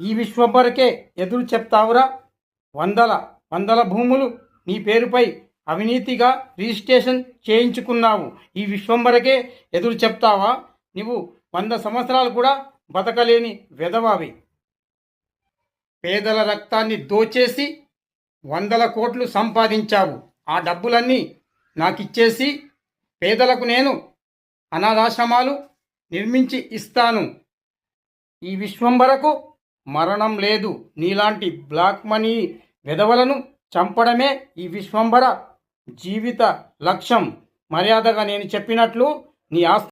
ఈ విశ్వంబరకే ఎదురు చెప్తావురా? వందల వందల భూములు నీ పేరుపై అవినీతిగా రిజిస్ట్రేషన్ చేయించుకున్నావు. ఈ విశ్వంబరకే ఎదురు చెప్తావా? నువ్వు 100 సంవత్సరాలు కూడా బతకలేని వెధవావి. పేదల రక్తాన్ని దోచేసి వందల కోట్లు సంపాదించావు. ఆ డబ్బులన్నీ నాకిచ్చేసి పేదలకు నేను అనాథాశ్రమాలు నిర్మించి ఇస్తాను. ఈ విశ్వంబరకు మరణం లేదు. నీలాంటి బ్లాక్ మనీ వెధవలను చంపడమే ఈ విశ్వంబర జీవిత లక్ష్యం. మర్యాదగా నేను చెప్పినట్లు నీ ఆస్తి